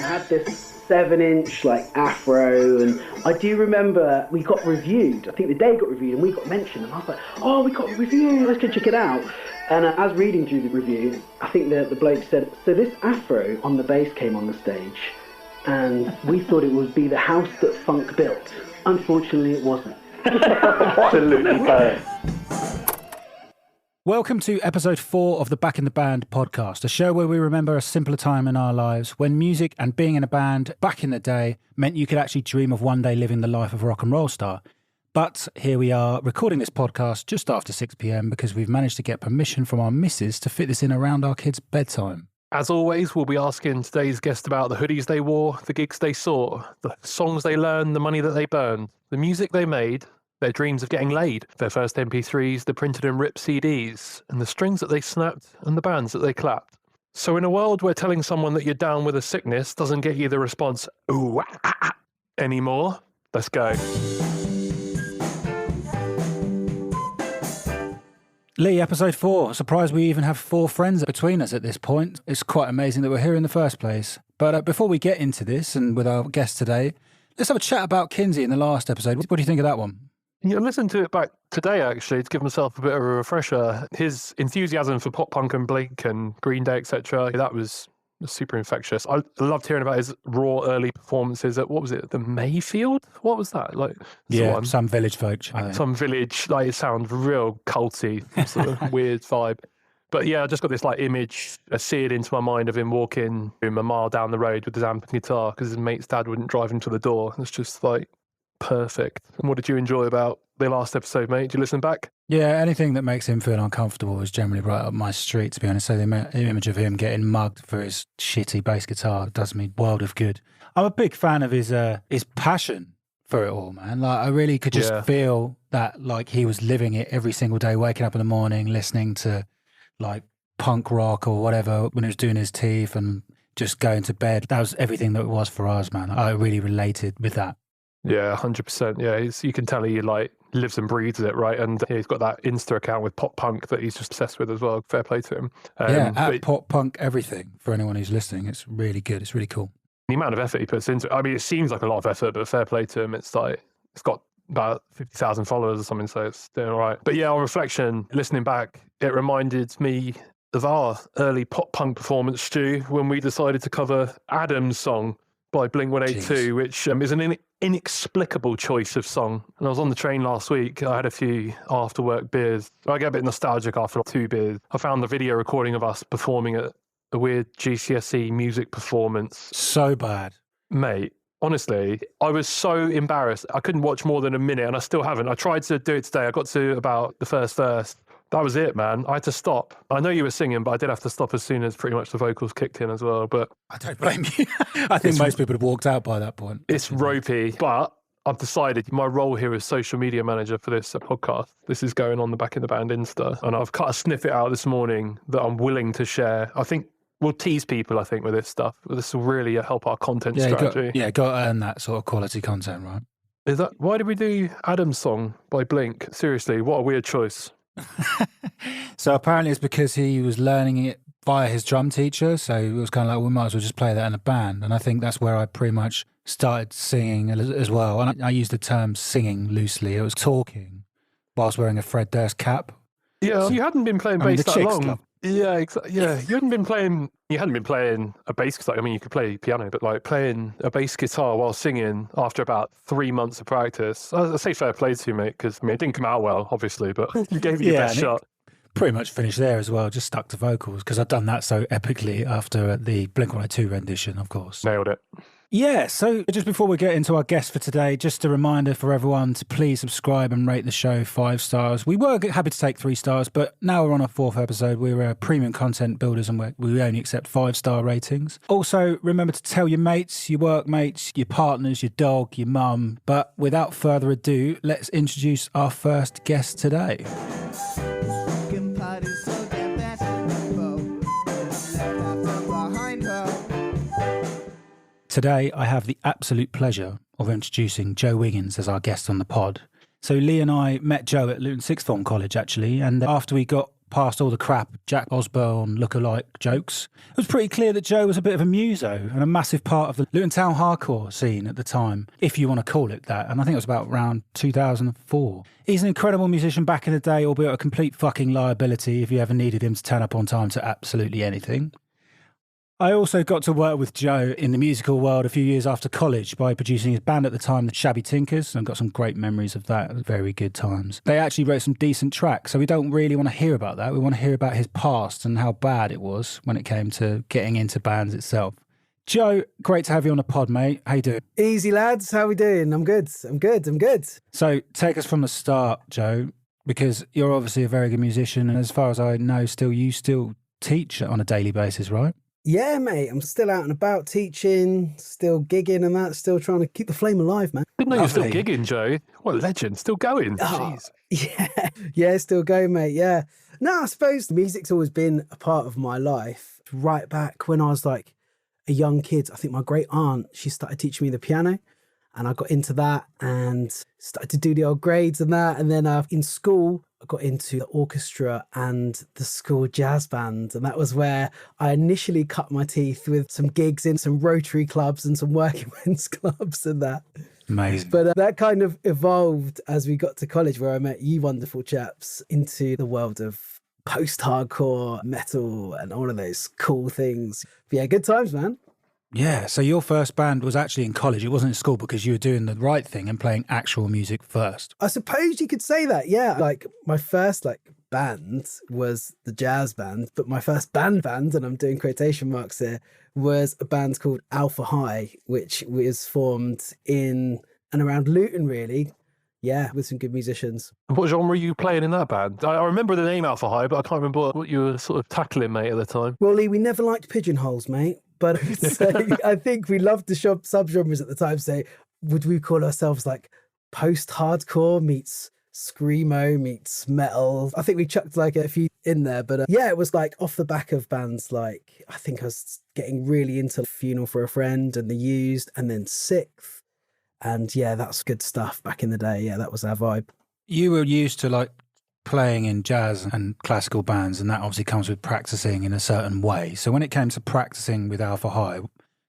had this 7-inch like afro, and I do remember we got reviewed. I think the day got reviewed and we got mentioned, and I was like, oh, we got reviewed, let's go check it out. And as reading through the review, I think the bloke said, so this afro on the bass came on the stage and we thought it would be the house that funk built. Unfortunately it wasn't. Absolutely correct. Welcome to episode 4 of the Back in the Band podcast, a show where we remember a simpler time in our lives when music and being in a band back in the day meant you could actually dream of one day living the life of a rock and roll star. But here we are recording this podcast just after 6 p.m. because we've managed to get permission from our missus to fit this in around our kids' bedtime. As always, we'll be asking today's guest about the hoodies they wore, the gigs they saw, the songs they learned, the money that they burned, the music they made, their dreams of getting laid, their first MP3s, the printed and ripped CDs, and the strings that they snapped and the bands that they clapped. So in a world where telling someone that you're down with a sickness doesn't get you the response, ooh, anymore, let's go. Lee, episode 4. Surprised we even have 4 friends between us at this point. It's quite amazing that we're here in the first place. But before we get into this and with our guest today, let's have a chat about Kinsey in the last episode. What do you think of that one? Yeah, listen to it back today, actually, to give myself a bit of a refresher. His enthusiasm for pop punk and Blink and Green Day, etc., that was super infectious. I loved hearing about his raw early performances at, what was it, the Mayfield? What was that? Yeah, some village folk. Some village, it sounds real culty, sort of weird vibe. But yeah, I just got this image seared into my mind of him walking a mile down the road with his amp and guitar because his mate's dad wouldn't drive him to the door. It's just perfect. And what did you enjoy about the last episode, mate? Did you listen back? Yeah, anything that makes him feel uncomfortable is generally right up my street, to be honest. So the image of him getting mugged for his shitty bass guitar does me world of good. I'm a big fan of his passion for it all, man. I really could just feel that he was living it every single day, waking up in the morning, listening to punk rock or whatever when he was doing his teeth and just going to bed. That was everything that it was for us, man. I really related with that. Yeah, 100%. Yeah, you can tell he lives and breathes it, right? And he's got that Insta account with pop punk that he's just obsessed with as well. Fair play to him. Pop punk everything for anyone who's listening. It's really good. It's really cool. The amount of effort he puts into it. I mean, it seems like a lot of effort, but fair play to him. It's got about 50,000 followers or something, so it's doing all right. But yeah, on reflection, listening back, it reminded me of our early pop punk performance, Stu, when we decided to cover Adam's song by Blink-182, which is an inexplicable choice of song. And I was on the train last week. I had a few after-work beers. I get a bit nostalgic after 2 beers. I found the video recording of us performing at a weird GCSE music performance. So bad. Mate, honestly, I was so embarrassed. I couldn't watch more than a minute, and I still haven't. I tried to do it today. I got to about the first verse. That was it, man. I had to stop. I know you were singing, but I did have to stop as soon as pretty much the vocals kicked in as well. But I don't blame you. I think most people have walked out by that point. It's ropey, but I've decided my role here as social media manager for this podcast. This is going on the Back in the Band Insta, and I've cut a snippet out this morning that I'm willing to share. I think we'll tease people, with this stuff. This will really help our content strategy. Got to earn that sort of quality content, right? Why did we do Adam's song by Blink? Seriously, what a weird choice. So apparently it's because he was learning it via his drum teacher, so it was kind of we might as well just play that in a band. And I think that's where I pretty much started singing as well. And I use the term singing loosely. It was talking whilst wearing a Fred Durst cap. Yeah, so you hadn't been playing bass that long. Club. Yeah, exactly. Yeah, you hadn't been playing a bass guitar. I mean, you could play piano, but playing a bass guitar while singing after about 3 months of practice. I say fair play to you, mate, because it didn't come out well, obviously, but you gave it your best shot. Pretty much finished there as well, just stuck to vocals because I'd done that so epically after the Blink-182 rendition, of course. Nailed it. Yeah, so just before we get into our guest for today, just a reminder for everyone to please subscribe and rate the show 5 stars. We were happy to take 3 stars, but now we're on our 4th episode. We're premium content builders and we only accept 5-star ratings. Also, remember to tell your mates, your workmates, your partners, your dog, your mum. But without further ado, let's introduce our first guest today. Today, I have the absolute pleasure of introducing Joe Wiggins as our guest on the pod. So Lee and I met Joe at Luton Sixth Form College, actually, and after we got past all the crap Jack Osbourne lookalike jokes, it was pretty clear that Joe was a bit of a muso and a massive part of the Luton Town hardcore scene at the time, if you want to call it that. And I think it was about around 2004. He's an incredible musician back in the day, albeit a complete fucking liability if you ever needed him to turn up on time to absolutely anything. I also got to work with Joe in the musical world a few years after college by producing his band at the time, the Shabby Tinkers, and got some great memories of that. It was very good times. They actually wrote some decent tracks, so we don't really want to hear about that. We want to hear about his past and how bad it was when it came to getting into bands itself. Joe, great to have you on the pod, mate. How you doing? Easy, lads. How we doing? I'm good. So take us from the start, Joe, because you're obviously a very good musician, and as far as I know, you still teach on a daily basis, right? Yeah, mate. I'm still out and about teaching, still gigging and that, still trying to keep the flame alive, man. Didn't know you're still gigging, Joe. What a legend. Still going. Oh, jeez. Yeah, still going, mate. Yeah. No, I suppose music's always been a part of my life. Right back when I was like a young kid, I think my great aunt, she started teaching me the piano, and I got into that and started to do the old grades and that. And then in school, I got into the orchestra and the school jazz band. And that was where I initially cut my teeth with some gigs in some Rotary clubs and some working men's clubs and that. Amazing. But that kind of evolved as we got to college, where I met you wonderful chaps, into the world of post-hardcore metal and all of those cool things. But yeah, good times, man. Yeah, so your first band was actually in college. It wasn't in school because you were doing the right thing and playing actual music first. I suppose you could say that, yeah. Like my first band was the jazz band, but my first band, and I'm doing quotation marks here, was a band called Alpha High, which was formed in and around Luton, really. Yeah, with some good musicians. What genre were you playing in that band? I remember the name Alpha High, but I can't remember what you were sort of tackling, mate, at the time. Well, Lee, we never liked pigeonholes, mate. But I think we loved the subgenres at the time. So would we call ourselves like post-hardcore meets screamo meets metal? I think we chucked like a few in there. But yeah, it was like off the back of bands like, I think I was getting really into Funeral for a Friend and The Used and then Sixth. And yeah, that's good stuff back in the day. Yeah, that was our vibe. You were used to like playing in jazz and classical bands, and that obviously comes with practicing in a certain way. So when it came to practicing with Alpha High,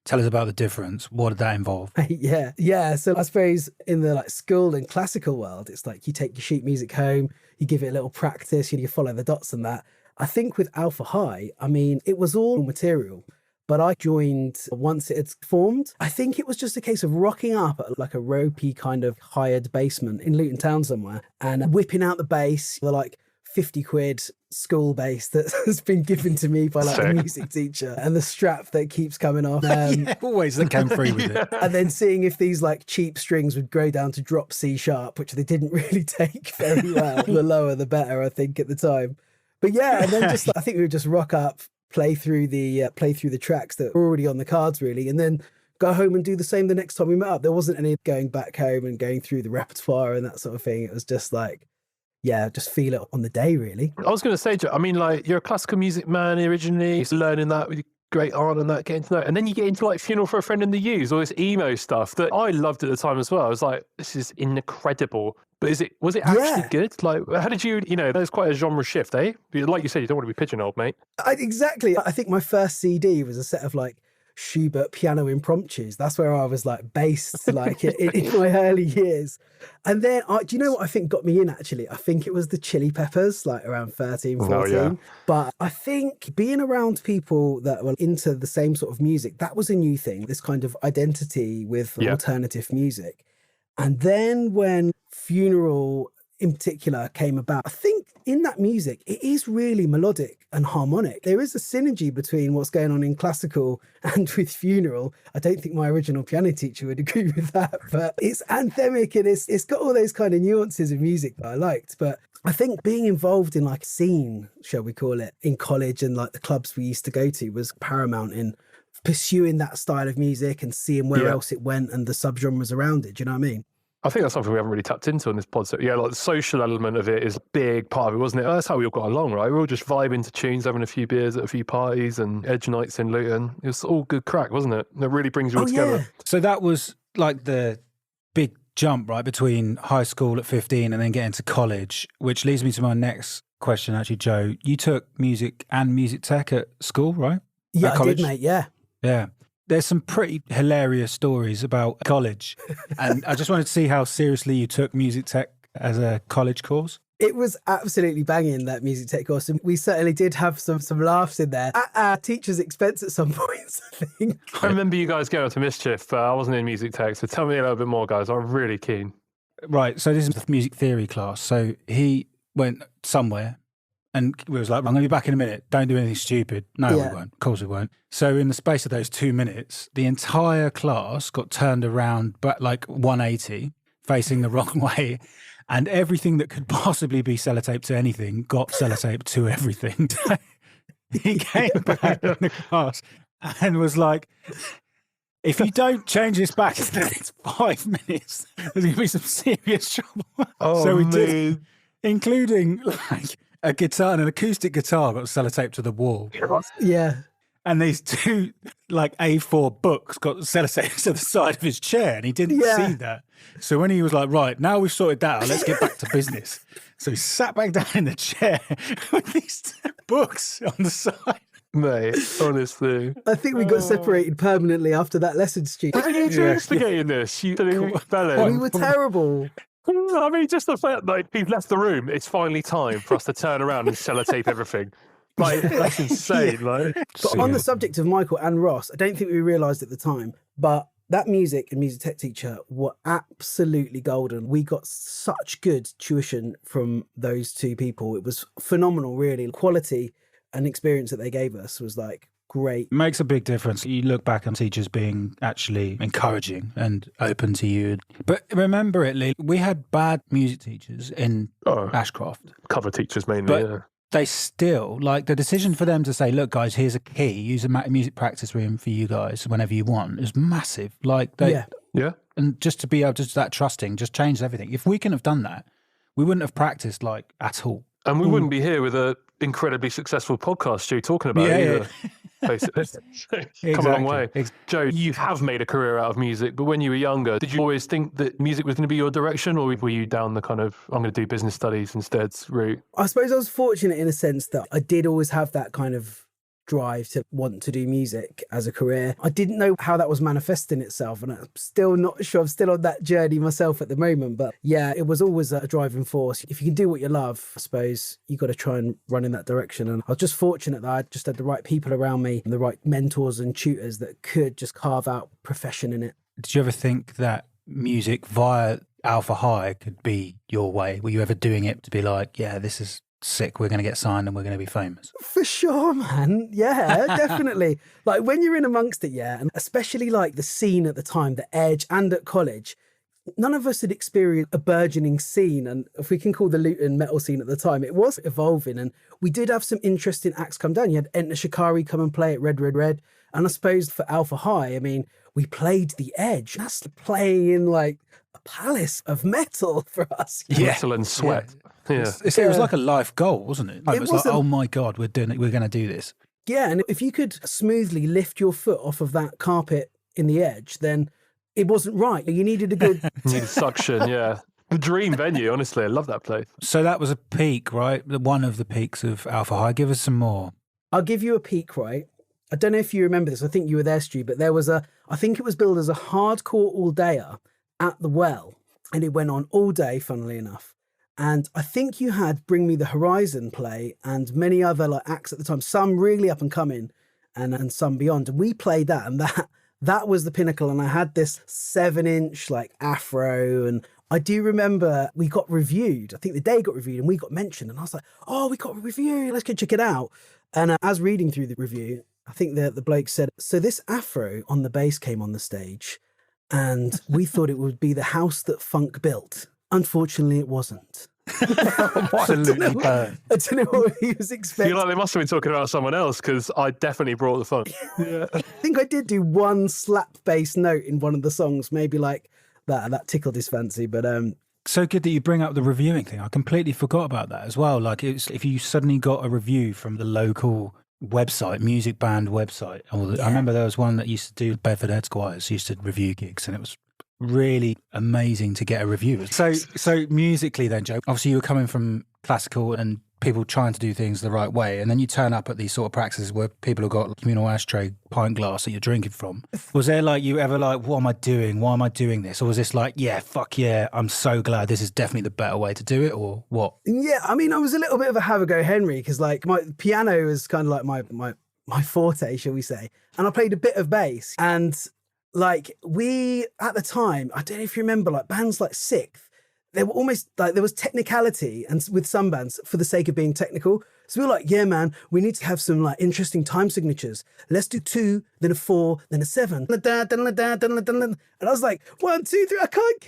tell us about the difference. What did that involve? Yeah. So I suppose in the school and classical world, it's like you take your sheet music home, you give it a little practice, you follow the dots and that. I think with Alpha High, I mean, it was all material. But I joined once it had formed. I think it was just a case of rocking up at like a ropey kind of hired basement in Luton Town somewhere and whipping out the bass, the like 50 quid school bass that has been given to me by like a music teacher, and the strap that keeps coming off. Yeah, always that came free with it. And then seeing if these like cheap strings would go down to drop C sharp, which they didn't really take very well. The lower, the better, I think, at the time. But yeah, and then just I think we would just rock up, play through the tracks that were already on the cards, really, and then go home and do the same the next time we met up. There wasn't any going back home and going through the repertoire and that sort of thing. It was just like, yeah, just feel it on the day, really. I was going to say, Joe, I mean, like, you're a classical music man originally, learning that with your great aunt and that, getting to know it. And then you get into like Funeral for a Friend and The Used, all this emo stuff that I loved at the time as well. I was like, this is incredible. But was it actually good? Like, how did you there's quite a genre shift, eh? Like you said, you don't want to be pigeonholed, mate. Exactly. I think my first CD was a set of like Schubert piano impromptus. That's where I was like based like in my early years. And then, do you know what I think got me in actually? I think it was the Chili Peppers, like around 13, 14. Oh, yeah. But I think being around people that were into the same sort of music, that was a new thing, this kind of identity with alternative music. And then when Funeral in particular came about, I think in that music, it is really melodic and harmonic. There is a synergy between what's going on in classical and with Funeral. I don't think my original piano teacher would agree with that, but it's anthemic and it's got all those kind of nuances of music that I liked. But I think being involved in like a scene, shall we call it, in college and like the clubs we used to go to was paramount in pursuing that style of music and seeing where else it went and the subgenres around it. Do you know what I mean? I think that's something we haven't really tapped into on this pod. So yeah, like the social element of it is a big part of it, wasn't it? That's how we all got along, right? We're all just vibing to tunes, having a few beers at a few parties and edge nights in Luton. It was all good crack, wasn't it? It really brings you all together. Yeah. So that was like the big jump, right, between high school at 15 and then getting to college, which leads me to my next question, actually, Joe. You took music and music tech at school, right? Yeah, At I college? did, mate. Yeah. Yeah. There's some pretty hilarious stories about college. And I just wanted to see how seriously you took music tech as a college course. It was absolutely banging, that music tech course. And we certainly did have some laughs in there at our teacher's expense at some points, I think. I remember you guys going to Mischief, but I wasn't in music tech, so tell me a little bit more, guys. I'm really keen. Right. So this is the music theory class. So he went somewhere and we was like, I'm going to be back in a minute. Don't do anything stupid. No, Yeah. we won't. Of course we won't. So in the space of those 2 minutes, the entire class got turned around, but like 180, facing the wrong way. And everything that could possibly be sellotaped to anything got sellotaped to everything. He came back in the class and was like, if you don't change this back in the next 5 minutes, there's going to be some serious trouble. Oh, so we man. did, including like a guitar, an acoustic guitar got sellotaped to the wall. Yeah. And these 2 like A4 books got sellotaped to the side of his chair, and he didn't Yeah. see that. So when he was like, right, now we've sorted that out, let's get back to business. So he sat back down in the chair with these 2 books on the side. Mate, honestly. I think we got separated permanently after that lesson, Stu. How are you instigating this? You fellas. We were terrible. I mean, just the fact that he's left the room, it's finally time for us to turn around and sellotape everything. Like, that's insane. Like, But on the subject of Michael and Ross, I don't think we realised at the time, but that music and music tech teacher were absolutely golden. We got such good tuition from those 2 people. It was phenomenal, really. Quality and experience that they gave us was like great. It makes a big difference. You look back on teachers being actually encouraging and open to you. But remember it, Lee, we had bad music teachers in Ashcroft. cover teachers mainly, But yeah. they still, like, the decision for them to say, look, guys, here's a key, use a music practice room for you guys whenever you want, is massive. Like, they, Yeah. and just to be able to, just that trusting, just changed everything. If we couldn't have done that, we wouldn't have practiced, like, at all. And we wouldn't be here with a incredibly successful podcast, Stu, talking about it either. Basically. Come a long way. Joe, you have made a career out of music, but when you were younger, did you always think that music was going to be your direction, or were you down the kind of, I'm going to do business studies instead route? I suppose I was fortunate in a sense that I did always have that kind of drive to want to do music as a career. I didn't know how that was manifesting itself, and I'm still not sure. I'm still on that journey myself at the moment, but yeah, it was always a driving force. If you can do what you love, I suppose you got to try and run in that direction. And I was just fortunate that I just had the right people around me and the right mentors and tutors that could just carve out profession in it. Did you ever think that music via Alpha High could be your way? Were you ever doing it to be like, yeah, this is sick, we're going to get signed and we're going to be famous? For sure, man. Yeah, definitely. Like when you're in amongst it, yeah, and especially like the scene at the time, the Edge and at college, none of us had experienced a burgeoning scene. And if we can call the Luton metal scene at the time, it was evolving. And we did have some interesting acts come down. You had Enter Shikari come and play at Red, Red, Red. And I suppose for Alpha High, I mean, we played the Edge. That's playing in like a palace of metal for us. Metal and sweat. Yeah. It was like a life goal, wasn't it? It was like, oh my God, we're going to do this. Yeah, and if you could smoothly lift your foot off of that carpet in the Edge, then it wasn't right. You needed a good... suction, yeah. The dream venue, honestly. I love that place. So that was a peak, right? One of the peaks of Alpha High. Give us some more. I'll give you a peak, right? I don't know if you remember this. I think you were there, Stu, but there was I think it was billed as a hardcore all-dayer at the Well, and it went on all day, funnily enough. And I think you had Bring Me the Horizon play and many other like acts at the time, some really up and coming and some beyond. And we played that, and that was the pinnacle. And I had this 7-inch like afro, and I do remember we got reviewed. I think the day got reviewed and we got mentioned, and I was like, oh, we got a review, let's go check it out. And as reading through the review, I think the bloke said, so this afro on the bass came on the stage and we thought it would be the house that funk built. Unfortunately, it wasn't. Absolutely burned. I don't know what he was I expecting. feel like they must have been talking about someone else, because I definitely brought the fun. Yeah. I think I did do one slap bass note in one of the songs, maybe like that tickled his fancy, but So good that you bring up the reviewing thing. I completely forgot about that as well. Like, if you suddenly got a review from the local website, music band website, I remember there was one that used to do Bedford Esquires used to review gigs, and it was really amazing to get a review. So musically then, Joe, obviously you were coming from classical and people trying to do things the right way, and then you turn up at these sort of practices where people have got communal ashtray, pint glass that you're drinking from. Was there like you ever like, what am I doing? Why am I doing this? Or was this like, yeah, fuck yeah, I'm so glad this is definitely the better way to do it, or what? Yeah, I mean, I was a little bit of a have-a-go Henry because like my piano was kind of like my forte, shall we say, and I played a bit of bass. And like we at the time, I don't know if you remember, like bands like Sixth, they were almost like there was technicality, and with some bands for the sake of being technical. So we were like, yeah, man, we need to have some like interesting time signatures. Let's do 2, then a 4, then a 7. And I was like, 1, 2, 3, I can't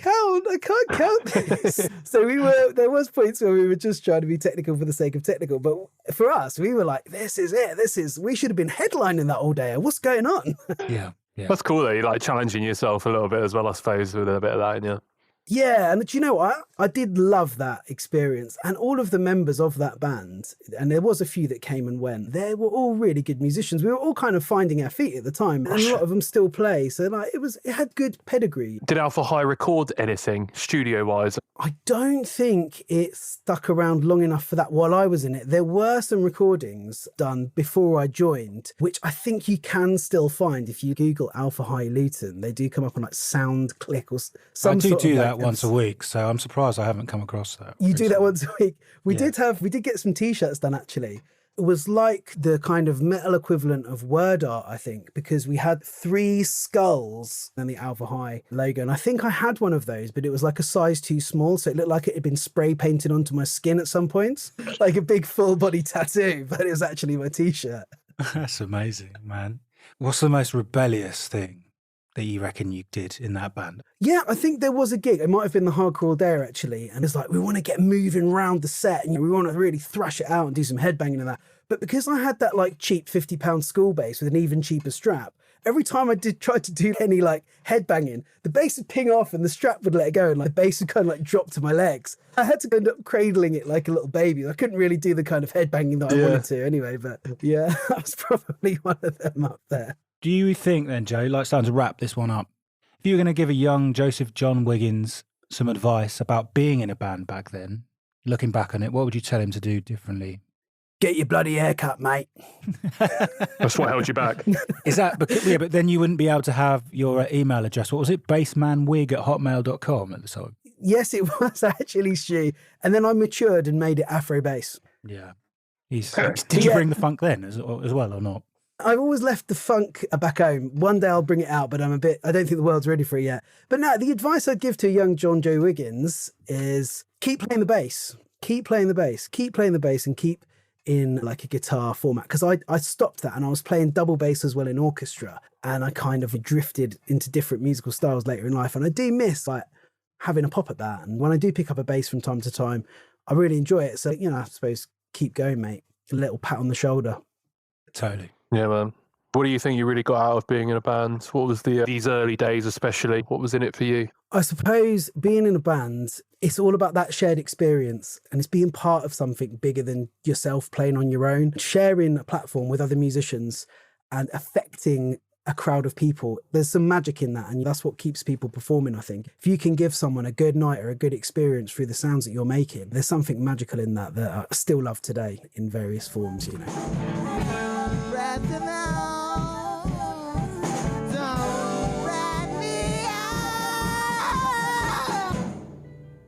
count this. So there was points where we were just trying to be technical for the sake of technical. But for us, we were like, this is it. We should have been headlining that all day. What's going on? Yeah. That's cool that you're like challenging yourself a little bit as well, I suppose, with a bit of that in you. Yeah, and do you know what? I did love that experience. And all of the members of that band, and there was a few that came and went, they were all really good musicians. We were all kind of finding our feet at the time, and a lot of them still play. So like it had good pedigree. Did Alpha High record anything studio-wise? I don't think it stuck around long enough for that while I was in it. There were some recordings done before I joined, which I think you can still find if you Google Alpha High Luton. They do come up on like SoundClick or some sort of... I do that once a week, so I'm surprised I haven't come across that. You do that once a week. We did get some t-shirts done actually. It was like the kind of metal equivalent of word art, I think, because we had 3 skulls and the Alpha High logo. And I think I had one of those, but it was like a size too small. So it looked like it had been spray painted onto my skin at some points, like a big full body tattoo, but it was actually my t-shirt. That's amazing, man. What's the most rebellious thing that you reckon you did in that band? Yeah, I think there was a gig. It might have been the Hardcore All Day actually. And it's like, we want to get moving around the set and we want to really thrash it out and do some headbanging and that. But because I had that like cheap £50 school bass with an even cheaper strap, every time I try to do any like headbanging, the bass would ping off and the strap would let it go and like the bass would kind of like drop to my legs. I had to end up cradling it like a little baby. I couldn't really do the kind of headbanging that I wanted to anyway. But yeah, that was probably one of them up there. Do you think then, Joe, like starting to wrap this one up, if you were going to give a young Joseph John Wiggins some advice about being in a band back then, looking back on it, what would you tell him to do differently? Get your bloody haircut, mate. That's what held you back. Is that because, yeah, but then you wouldn't be able to have your email address. What was it? bassmanwig@hotmail.com at the time. Yes, it was actually, Stu. And then I matured and made it Afro bass. Yeah. Did you bring the funk then as well or not? I've always left the funk back home. One day I'll bring it out, but I don't think the world's ready for it yet. But no, the advice I'd give to a young Joe Wiggins is keep playing the bass. Keep playing the bass. Keep playing the bass and keep in like a guitar format. Because I stopped that and I was playing double bass as well in orchestra. And I kind of drifted into different musical styles later in life. And I do miss like having a pop at that. And when I do pick up a bass from time to time, I really enjoy it. So, I suppose keep going, mate. A little pat on the shoulder. Totally. Yeah, man. What do you think you really got out of being in a band? What was these early days especially? What was in it for you? I suppose being in a band, it's all about that shared experience and it's being part of something bigger than yourself playing on your own. Sharing a platform with other musicians and affecting a crowd of people. There's some magic in that and that's what keeps people performing, I think. If you can give someone a good night or a good experience through the sounds that you're making, there's something magical in that I still love today in various forms,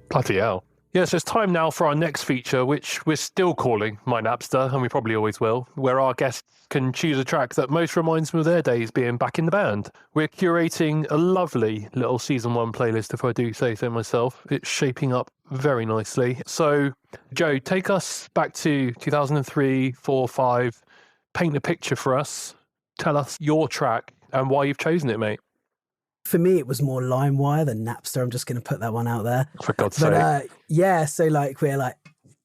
Bloody hell. Yeah, so it's time now for our next feature, which we're still calling My Napster, and we probably always will, where our guests can choose a track that most reminds them of their days being back in the band. We're curating a lovely little Season 1 playlist, if I do say so myself. It's shaping up very nicely. So, Joe, take us back to 2003, 4, 5. Paint a picture for us. Tell us your track and why you've chosen it, mate. For me, it was more LimeWire than Napster. I'm just going to put that one out there. For God's sake. Yeah, so like we're like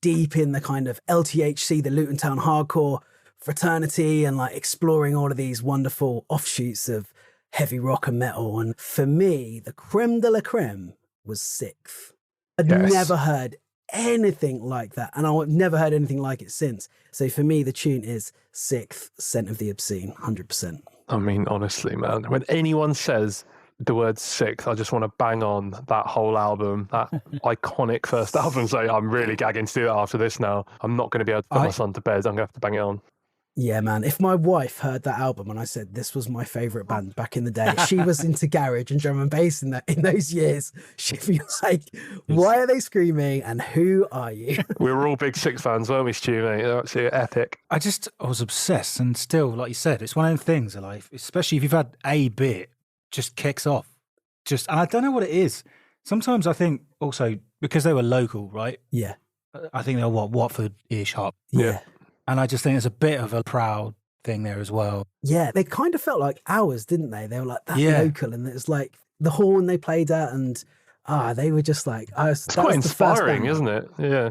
deep in the kind of LTHC, the Luton Town hardcore fraternity, and like exploring all of these wonderful offshoots of heavy rock and metal. And for me, the creme de la creme was Sixth. I'd never heard anything like that, and I've never heard anything like it since. So for me, the tune is Sixth, Scent of the Obscene, 100%. I mean, honestly, man, when anyone says the word six, I just want to bang on that whole album, that iconic first album. So I'm really gagging to do that after this now. I'm not going to be able to put my son to bed. I'm going to have to bang it on. Yeah, man. If my wife heard that album and I said this was my favourite band back in the day, she was into garage and drum and bass in those years, she'd be like, why are they screaming and who are you? We were all big Six fans, weren't we, Stu, mate? They're absolutely epic. I was obsessed, and still, like you said, it's one of them things in life, especially if you've had a bit, just kicks off. And I don't know what it is. Sometimes I think also because they were local, right? Yeah. I think they're Watford-ish hop. Yeah. And I just think there's a bit of a proud thing there as well. Yeah, they kind of felt like ours, didn't they? They were like that local, and it was like the horn they played at, and they were just like... It's quite inspiring, isn't it? Yeah.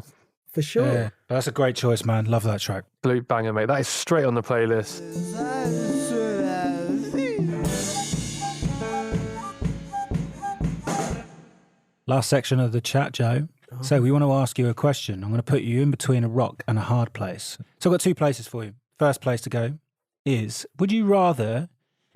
For sure. Yeah, that's a great choice, man. Love that track. Absolute banger, mate. That is straight on the playlist. Last section of the chat, Joe. So we want to ask you a question. I'm going to put you in between a rock and a hard place. So I've got two places for you. First place to go is, would you rather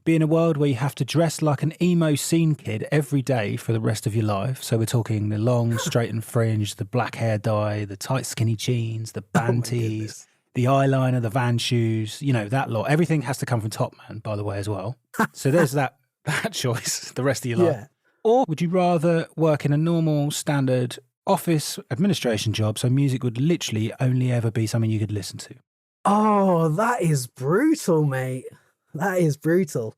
be in a world where you have to dress like an emo scene kid every day for the rest of your life? So we're talking the long straightened fringe, the black hair dye, the tight skinny jeans, the band tees, the eyeliner, the Van shoes, that lot. Everything has to come from Putman, by the way, as well. So there's that choice the rest of your life. Yeah. Or would you rather work in a normal, standard office administration job, so music would literally only ever be something you could listen to? Oh, that is brutal, mate. That is brutal.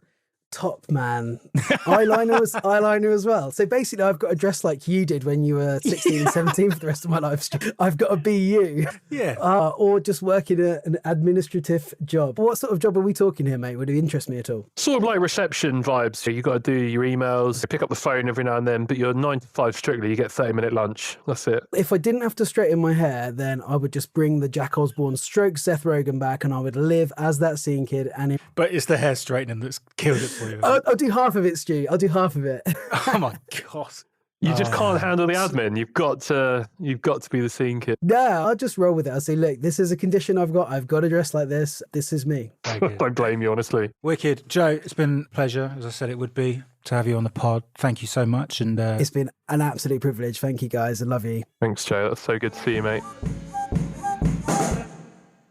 Putman. Eyeliner as well. So basically, I've got to dress like you did when you were 16 and 17 for the rest of my life. I've got to be you. Yeah. Or just work in an administrative job. What sort of job are we talking here, mate? Would it interest me at all? Sort of like reception vibes. So you've got to do your emails, pick up the phone every now and then, but you're 9 to 5 strictly. You get 30-minute lunch. That's it. If I didn't have to straighten my hair, then I would just bring the Jack Osborne stroke Seth Rogen back, and I would live as that scene kid. But it's the hair straightening that's killed it for you. I'll do half of it, Stu. I'll do half of it. Oh my God. You just can't handle the admin. You've got to be the scene kid. Yeah, I'll just roll with it. I'll say, look, this is a condition I've got. I've got to dress like this. This is me. I don't blame you, honestly. Wicked. Joe, it's been a pleasure, as I said it would be, to have you on the pod. Thank you so much. And it's been an absolute privilege. Thank you, guys. I love you. Thanks, Joe. That's so good to see you, mate.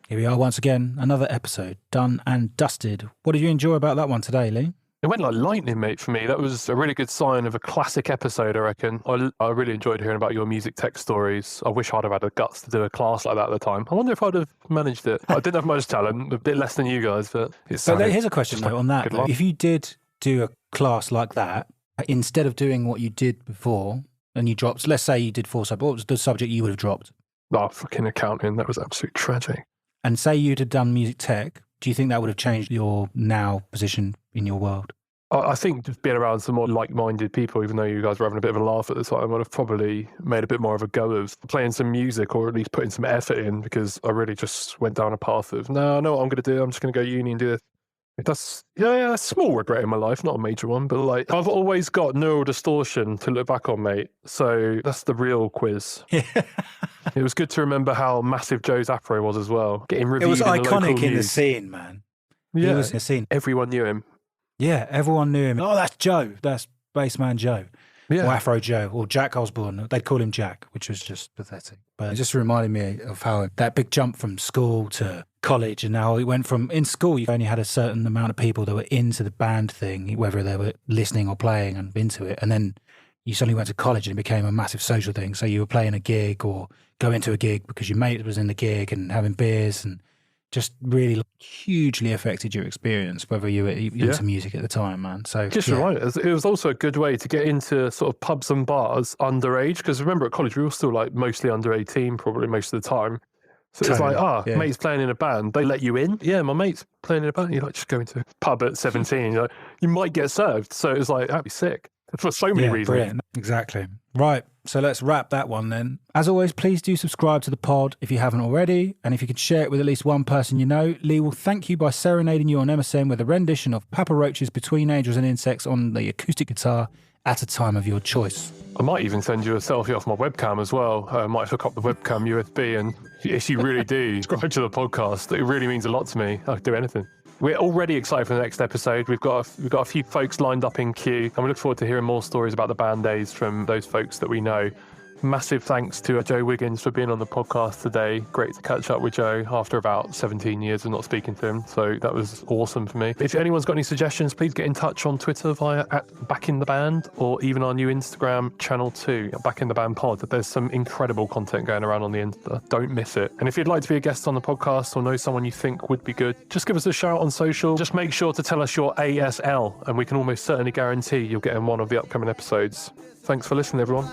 Here we are once again, another episode done and dusted. What did you enjoy about that one today, Lee? It went like lightning, mate, for me. That was a really good sign of a classic episode, I reckon. I really enjoyed hearing about your music tech stories. I wish I'd have had the guts to do a class like that at the time. I wonder if I'd have managed it. I didn't have much talent, a bit less than you guys, but it's... So here's a question, though, on that. If you did do a class like that, instead of doing what you did before, and you dropped, let's say you did 4 subjects, what was the subject you would have dropped? Oh, fucking accounting. That was absolutely tragic. And say you'd have done music tech, do you think that would have changed your now position in your world? I think just being around some more like-minded people, even though you guys were having a bit of a laugh at the time, would have probably made a bit more of a go of playing some music, or at least putting some effort in, because I really just went down a path of, no, I know what I'm going to do. I'm just going to go uni and do this. That's a small regret in my life, not a major one, but like I've always got neural distortion to look back on, mate. So that's the real quiz. Yeah. It was good to remember how massive Joe's afro was as well. Getting reviewed. It was iconic in the news. scene, man. Yeah, he was in the scene. Everyone knew him. Yeah, everyone knew him. Oh, that's Joe. That's Bassman Joe. Yeah. Or Afro Joe, or Jack Osborne. They'd call him Jack, which was just pathetic. But it just reminded me of how that big jump from school to college, and now it went from, in school, you only had a certain amount of people that were into the band thing, whether they were listening or playing and into it. And then you suddenly went to college and it became a massive social thing. So you were playing a gig or going to a gig because your mate was in the gig and having beers, and just really hugely affected your experience, whether you were into music at the time, man. So just right. It was also a good way to get into sort of pubs and bars underage, because remember at college we were still like mostly under 18 probably most of the time. So it's like, mate's playing in a band. They let you in. Yeah, my mate's playing in a band. You're like, just going to a pub at 17. Like, you might get served. So it's like, that'd be sick. For so many reasons. Brilliant. Exactly. Right. So let's wrap that one then. As always, please do subscribe to the pod if you haven't already. And if you could share it with at least one person you know. Lee will thank you by serenading you on MSN with a rendition of Papa Roach's Between Angels and Insects on the acoustic guitar at a time of your choice. I might even send you a selfie off my webcam as well. I might hook up the webcam USB, and if you really do subscribe to the podcast, it really means a lot to me. I'll do anything. We're already excited for the next episode. We've got a few folks lined up in queue, and we look forward to hearing more stories about the band days from those folks that we know. Massive thanks to Joe Wiggins for being on the podcast today. Great to catch up with Joe after about 17 years of not speaking to him. So that was awesome for me. If anyone's got any suggestions, please get in touch on Twitter via @BackInTheBand or even our new Instagram channel too, @BackInTheBandPod. There's some incredible content going around on the Insta. Don't miss it. And if you'd like to be a guest on the podcast or know someone you think would be good, just give us a shout on social. Just make sure to tell us your ASL and we can almost certainly guarantee you'll get in one of the upcoming episodes. Thanks for listening, everyone.